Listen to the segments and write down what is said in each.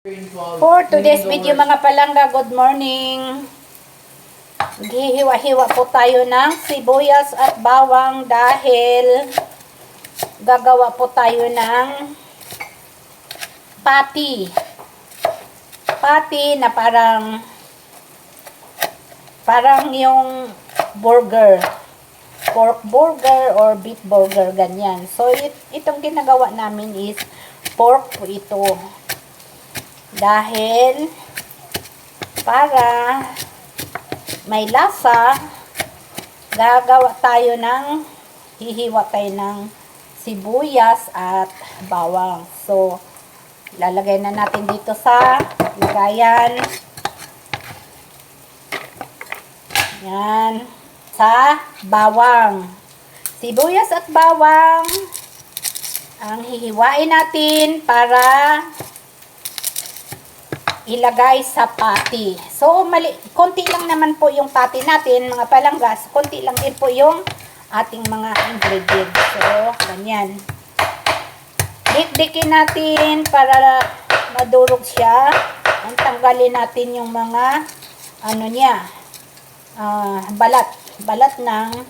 For today's video mga palangga, good morning. Maghihiwa-hiwa po tayo ng sibuyas at bawang dahil gagawa po tayo ng patty. Patty na parang yung burger. Pork burger or beef burger, ganyan. So, itong ginagawa namin is pork po ito. Dahil para may lasa, gagawa tayo hihiwa tayo ng sibuyas at bawang. So, lalagay na natin dito sa lagayan. Yan. Sa bawang. Sibuyas at bawang ang hihiwain natin para ilagay sa patty. So, konti lang naman po yung patty natin, mga palanggas. Konti lang din po yung ating mga ingredients. So, ganyan. Dikdikin natin para madurog siya. Ang tanggalin natin yung mga balat ng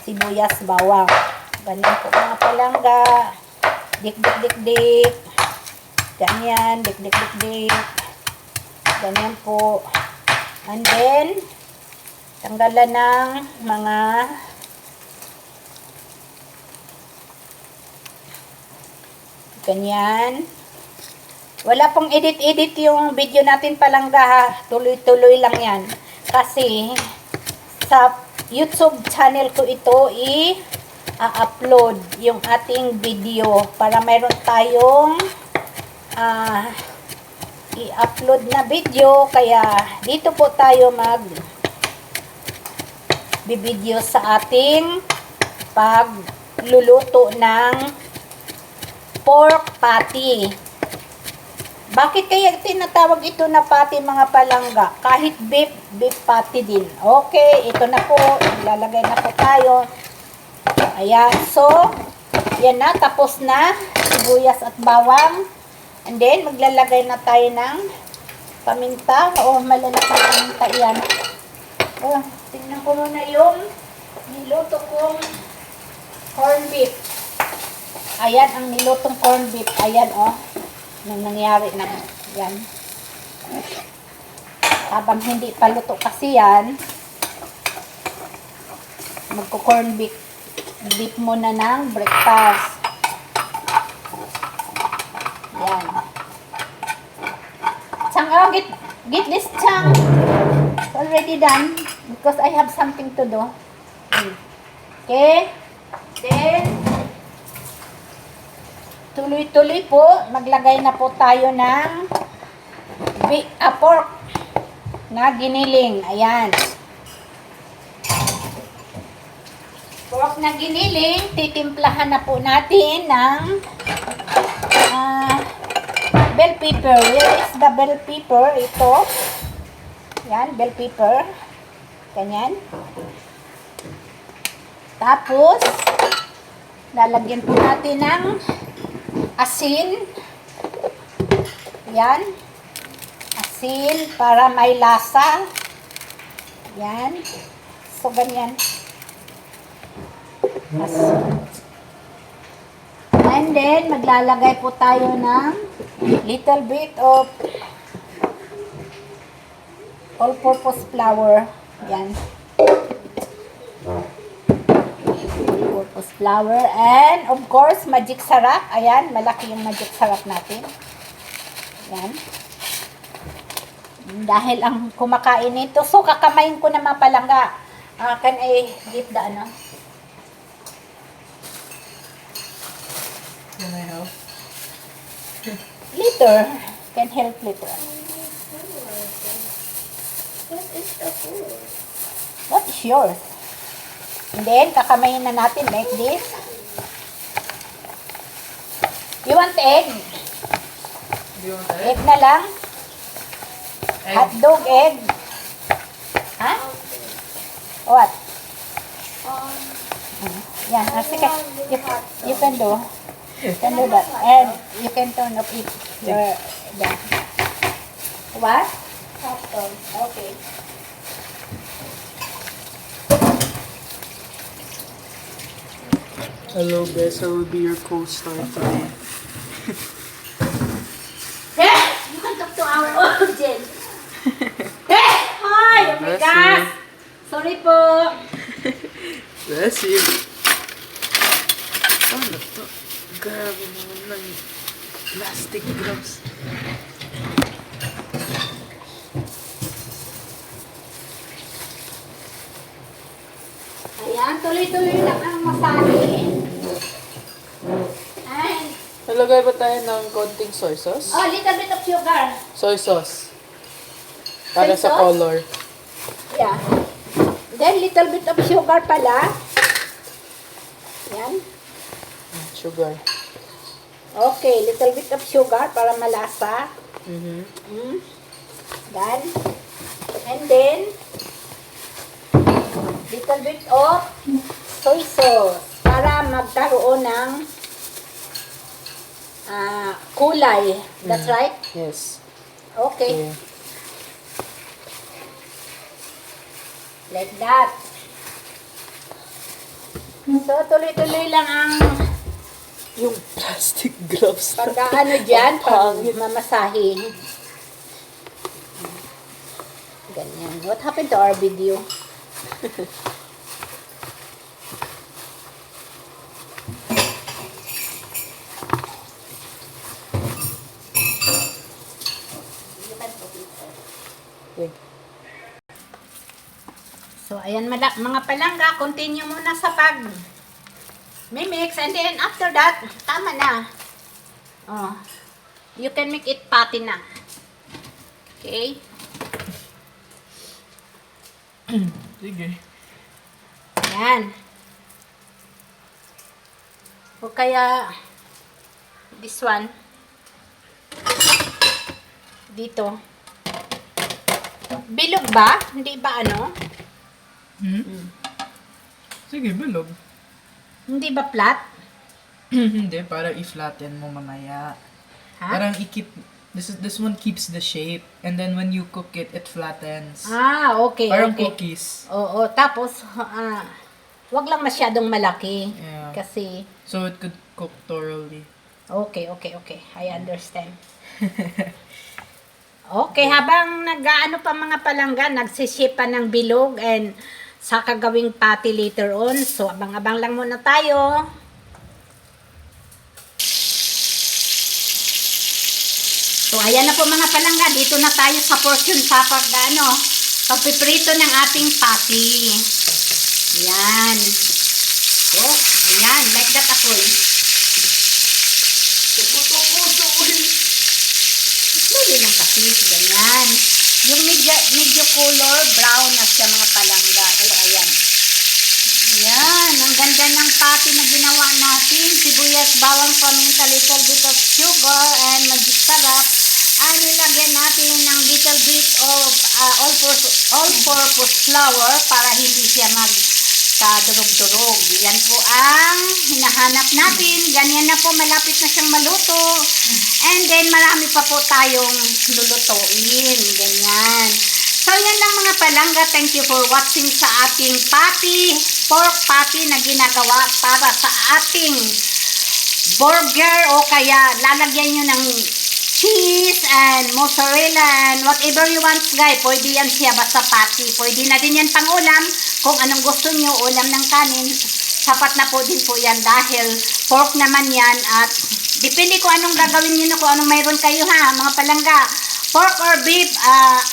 sibuyas, bawang. Ganyan po mga palangga. Dik-dik-dik-dik. Ganyan, dik-dik-dik-dik. Ganyan po. And then, tanggalan ng mga ganyan. Wala pong edit-edit yung video natin palangga ha. Tuloy-tuloy lang yan. Kasi, sa YouTube channel ko ito i-upload yung ating video para mayroon tayong i-upload na video, kaya dito po tayo bibideo sa ating pagluluto ng pork patty. Bakit kaya tinatawag ito na patty mga palangga? Kahit beef patty din. Okay, ito na po, ilalagay na po tayo. Ayan, so yan na, tapos na sibuyas at bawang. And then, maglalagay na tayo ng paminta. O, malalaki na paminta yan. O, tingnan ko muna yung niluto kong corn beef. Ayan, ang nilutong corn beef. Ayan, o. Nang nangyari na. Yan. Habang hindi pa luto kasi yan, magko-corn beef muna ng breakfast. Yan. Chang, get this chang. It's already done because I have something to do. Okay. Then, tuloy-tuloy po, maglagay na po tayo ng pork na giniling. Ayan. Pork na giniling, titimplahan na po natin ng bell pepper. Where is the bell pepper? Ito. Yan, bell pepper. Ganyan. Tapos, lalagyan po natin ng asin. Yan. Asin para may lasa. Yan. So, ganyan. Asin. And then, maglalagay po tayo ng little bit of all-purpose flour. Yan. All-purpose flour. And, of course, magic sarap. Ayan, malaki yung magic sarap natin. Yan. Dahil ang kumakain nito. So, kakamayin ko na mga palangga. Can I give the ano? Can I help? Later. Can help later. What is the food? What is yours? And then, kakamayin na natin like this. You want egg? Do you want Egg egg? na lang. Egg? Hotdog egg. Ha? What? Yan. Sige. You can do. You can do that. And you can turn off it. Your, What? Hot dog. Okay. Hello guys, I will be your co-star today. Hey! You can talk to our audience. Hey! Hi! Oh my Bless gosh! you. Sorry po. Bless you. Ano to? Grabe naman ng plastic gloves. Ayan, tuloy-tuloy lang ang masahe. Ay. Nalagay ba tayo ng konting soy sauce? Oh, little bit of sugar. Soy sauce. Para Soy sa sauce? color. Yeah. Then, little bit of sugar pala. Yan. Sugar. Okay, little bit of sugar para malasa. Mm-hmm. Then, and then, little bit of soy sauce para magkaroon ng kulay. That's right? Yes. Okay. Okay. Like that. So, tuloy-tuloy lang ang Yung plastic gloves. pagkaano dyan, pag Pangit. mamasahe. Ganyan. What happened to our video? Okay. So, ayan mga palangga, continue muna sa mix and then after that, tama na. Oh, you can make it patty na. Okay? Sige. Ayan. O kaya, this one, dito. Bilog ba? Hindi ba ano? Sige, bilog. Hindi ba flat? Hindi, para i-flatten mo mamaya. Ha? Parang i-keep, this one keeps the shape. And then when you cook it, it flattens. Ah, okay, Parang okay. cookies. Oo, tapos, wag lang masyadong malaki. Yeah. Kasi, So it could cook thoroughly. okay. I understand. Okay, habang nag-ano pa mga palangga, nagsishipa ng bilog and saka gawing patty later on. So, abang-abang lang muna tayo. So, ayan na po mga palangga. Dito na tayo sa portion sa pagpiprito ng ating patty. Ayan. So, ayan. Like that ako eh. Slowly lang kasi. Ganyan. Yung medyo color, brown na siya mga palangga. So, ayan. Ayan. Ang ganda ng patty na ginawa natin. Sibuyas, bawang, paminta, little bit of sugar, and magic-sarap. Nilagyan natin ng little bit of all-purpose flour para hindi siya magkadurog-durog. Yan po ang hinahanap natin. Ganyan na po, malapit na siyang maluto. And then, marami pa po tayong lulutuin. Ganyan. So, yan lang mga palangga. Thank you for watching sa ating pork patty na ginagawa para sa ating burger o kaya lalagyan nyo ng cheese and mozzarella and whatever you want guys. Pwede yan siya basta patty. Pwede na din yan pang ulam. Kung anong gusto nyo, ulam ng kanin. Sapat na po din po yan dahil pork naman yan at depende kung anong gagawin nyo kung anong mayroon kayo ha mga palangga. Pork or beef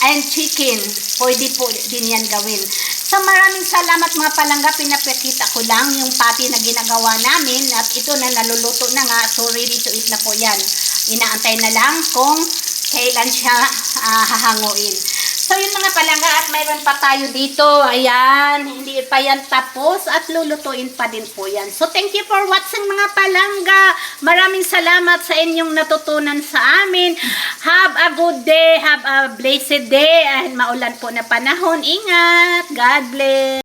and chicken. Pwede po din yan gawin. So maraming salamat mga palangga. Pinapakita ko lang yung patty na ginagawa namin at ito na naluluto na nga. So ready to eat na po yan. Inaantay na lang kung kailan siya hahanguin. So yun mga palangga at mayroon pa tayo dito. Ayan, hindi pa yan tapos at lulutuin pa din po yan. So thank you for watching mga palangga. Maraming salamat sa inyong natutunan sa amin. Have a good day, have a blessed day and maulan po na panahon. Ingat. God bless.